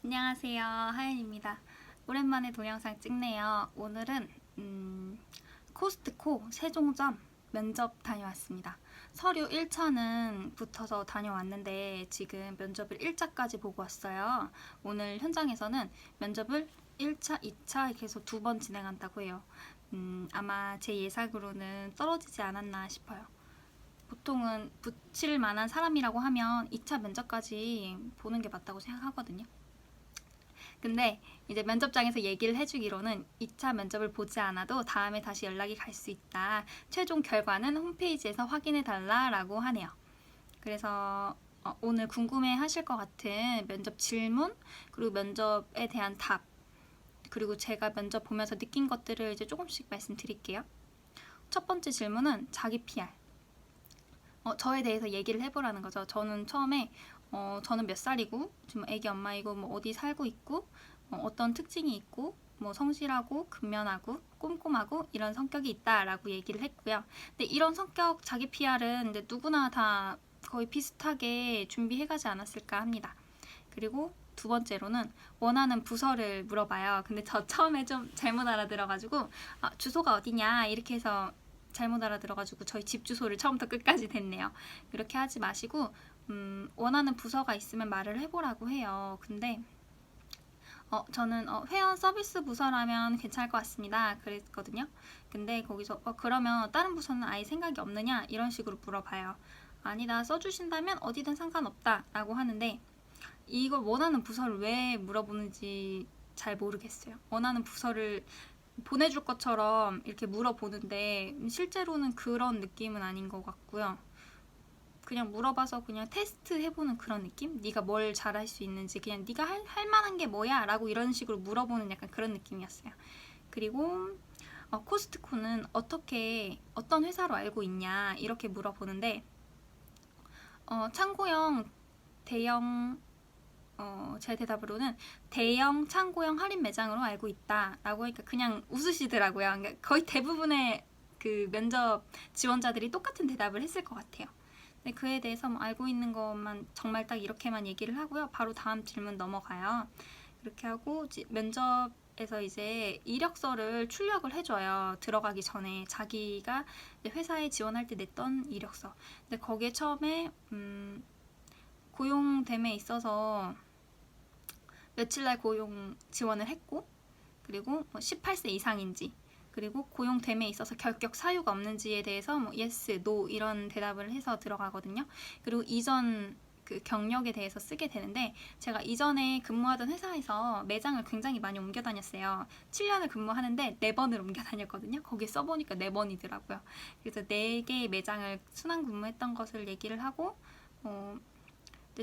안녕하세요, 하연입니다. 오랜만에 동영상 찍네요. 오늘은 코스트코 세종점 면접 다녀왔습니다. 서류 1차는 붙어서 다녀왔는데 지금 면접을 1차까지 보고 왔어요. 오늘 현장에서는 면접을 1차, 2차 이렇게 해서 2번 진행한다고 해요. 아마 제 예상으로는 떨어지지 않았나 싶어요. 보통은 붙일 만한 사람이라고 하면 2차 면접까지 보는 게 맞다고 생각하거든요. 근데 이제 면접장에서 얘기를 해주기로는 2차 면접을 보지 않아도 다음에 다시 연락이 갈 수 있다. 최종 결과는 홈페이지에서 확인해달라 라고 하네요. 그래서 오늘 궁금해 하실 것 같은 면접 질문, 그리고 면접에 대한 답, 그리고 제가 면접 보면서 느낀 것들을 이제 조금씩 말씀드릴게요. 첫 번째 질문은 자기 PR. 저에 대해서 얘기를 해보라는 거죠. 저는 처음에 저는 몇 살이고 지금 애기 엄마이고 뭐 어디 살고 있고 어떤 특징이 있고 뭐 성실하고 근면하고 꼼꼼하고 이런 성격이 있다라고 얘기를 했고요. 근데 이런 성격 자기 PR은 근데 누구나 다 거의 비슷하게 준비해가지 않았을까 합니다. 그리고 두 번째로는 원하는 부서를 물어봐요. 근데 저 처음에 좀 잘못 알아들어가지고 주소가 어디냐 이렇게 해서 잘못 알아들어가지고 저희 집 주소를 처음부터 끝까지 댔네요. 그렇게 하지 마시고 원하는 부서가 있으면 말을 해보라고 해요. 근데 저는 회원 서비스 부서라면 괜찮을 것 같습니다. 그랬거든요. 근데 거기서 그러면 다른 부서는 아예 생각이 없느냐 이런 식으로 물어봐요. 아니다 써주신다면 어디든 상관없다 라고 하는데 이걸 원하는 부서를 왜 물어보는지 잘 모르겠어요. 원하는 부서를 보내줄 것처럼 이렇게 물어보는데 실제로는 그런 느낌은 아닌 것 같고요. 그냥 물어봐서 그냥 테스트 해보는 그런 느낌? 네가 뭘 잘할 수 있는지 그냥 네가 할 만한 게 뭐야? 라고 이런 식으로 물어보는 약간 그런 느낌이었어요. 그리고 코스트코는 어떤 회사로 알고 있냐 이렇게 물어보는데 창고형 대형 제 대답으로는 대형 창고형 할인 매장으로 알고 있다 라고 하니까 그냥 웃으시더라고요. 그러니까 거의 대부분의 그 면접 지원자들이 똑같은 대답을 했을 것 같아요. 근데 그에 대해서 뭐 알고 있는 것만 정말 딱 이렇게만 얘기를 하고요. 바로 다음 질문 넘어가요. 그렇게 하고 면접에서 이제 이력서를 출력을 해줘요. 들어가기 전에 자기가 회사에 지원할 때 냈던 이력서. 근데 거기에 처음에 고용됨에 있어서 며칠날 고용 지원을 했고 그리고 18세 이상인지 그리고 고용됨에 있어서 결격 사유가 없는지에 대해서 yes, no 이런 대답을 해서 들어가거든요. 그리고 이전 그 경력에 대해서 쓰게 되는데 제가 이전에 근무하던 회사에서 매장을 굉장히 많이 옮겨 다녔어요. 7년을 근무하는데 4번을 옮겨 다녔거든요. 거기에 써보니까 4번이더라고요. 그래서 4개의 매장을 순환 근무했던 것을 얘기를 하고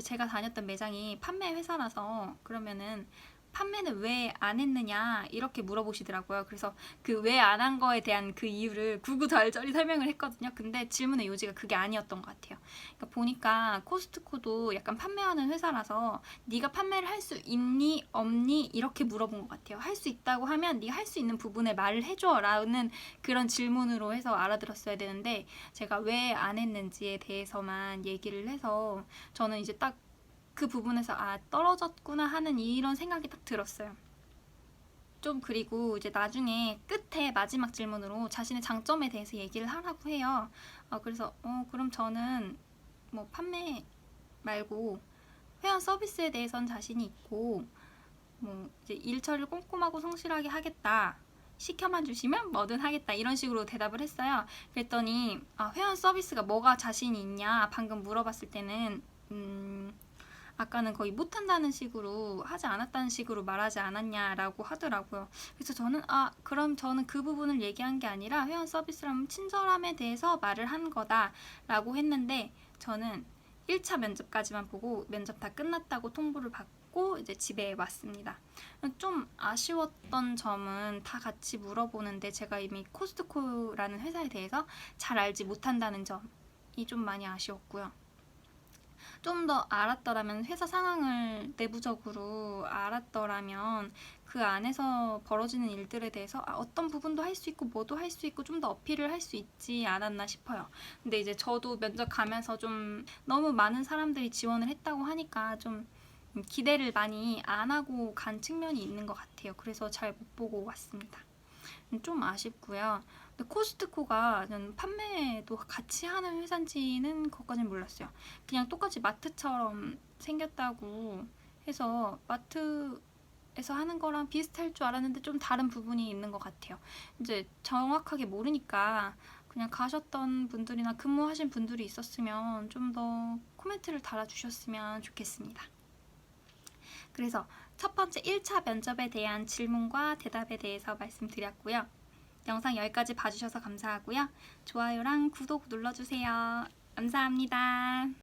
제가 다녔던 매장이 판매 회사라서 그러면은 판매는 왜 안 했느냐 이렇게 물어보시더라고요. 그래서 그 왜 안 한 거에 대한 그 이유를 구구절절히 설명을 했거든요. 근데 질문의 요지가 그게 아니었던 것 같아요. 그러니까 보니까 코스트코도 약간 판매하는 회사라서 네가 판매를 할 수 있니 없니 이렇게 물어본 것 같아요. 할 수 있다고 하면 네가 할 수 있는 부분에 말을 해줘 라는 그런 질문으로 해서 알아들었어야 되는데 제가 왜 안 했는지에 대해서만 얘기를 해서 저는 이제 딱 그 부분에서 떨어졌구나 하는 이런 생각이 딱 들었어요. 좀 그리고 이제 나중에 끝에 마지막 질문으로 자신의 장점에 대해서 얘기를 하라고 해요. 그래서 그럼 저는 뭐 판매 말고 회원 서비스에 대해선 자신이 있고 뭐 이제 일 처리를 꼼꼼하고 성실하게 하겠다. 시켜만 주시면 뭐든 하겠다 이런 식으로 대답을 했어요. 그랬더니 회원 서비스가 뭐가 자신이 있냐 방금 물어봤을 때는 아까는 거의 못한다는 식으로 하지 않았다는 식으로 말하지 않았냐라고 하더라고요. 그래서 저는 그럼 저는 그 부분을 얘기한 게 아니라 회원 서비스라면 친절함에 대해서 말을 한 거다라고 했는데 저는 1차 면접까지만 보고 면접 다 끝났다고 통보를 받고 이제 집에 왔습니다. 좀 아쉬웠던 점은 다 같이 물어보는데 제가 이미 코스트코라는 회사에 대해서 잘 알지 못한다는 점이 좀 많이 아쉬웠고요. 좀 더 알았더라면 회사 상황을 내부적으로 알았더라면 그 안에서 벌어지는 일들에 대해서 어떤 부분도 할 수 있고 뭐도 할 수 있고 좀 더 어필을 할 수 있지 않았나 싶어요. 근데 이제 저도 면접 가면서 좀 너무 많은 사람들이 지원을 했다고 하니까 좀 기대를 많이 안 하고 간 측면이 있는 것 같아요. 그래서 잘 못 보고 왔습니다. 좀 아쉽고요. 근데 코스트코가 저는 판매도 같이 하는 회사인지는 그것까지는 몰랐어요. 그냥 똑같이 마트처럼 생겼다고 해서 마트에서 하는 거랑 비슷할 줄 알았는데 좀 다른 부분이 있는 것 같아요. 이제 정확하게 모르니까 그냥 가셨던 분들이나 근무하신 분들이 있었으면 좀 더 코멘트를 달아주셨으면 좋겠습니다. 그래서 첫 번째 1차 면접에 대한 질문과 대답에 대해서 말씀드렸고요. 영상 여기까지 봐주셔서 감사하고요. 좋아요랑 구독 눌러주세요. 감사합니다.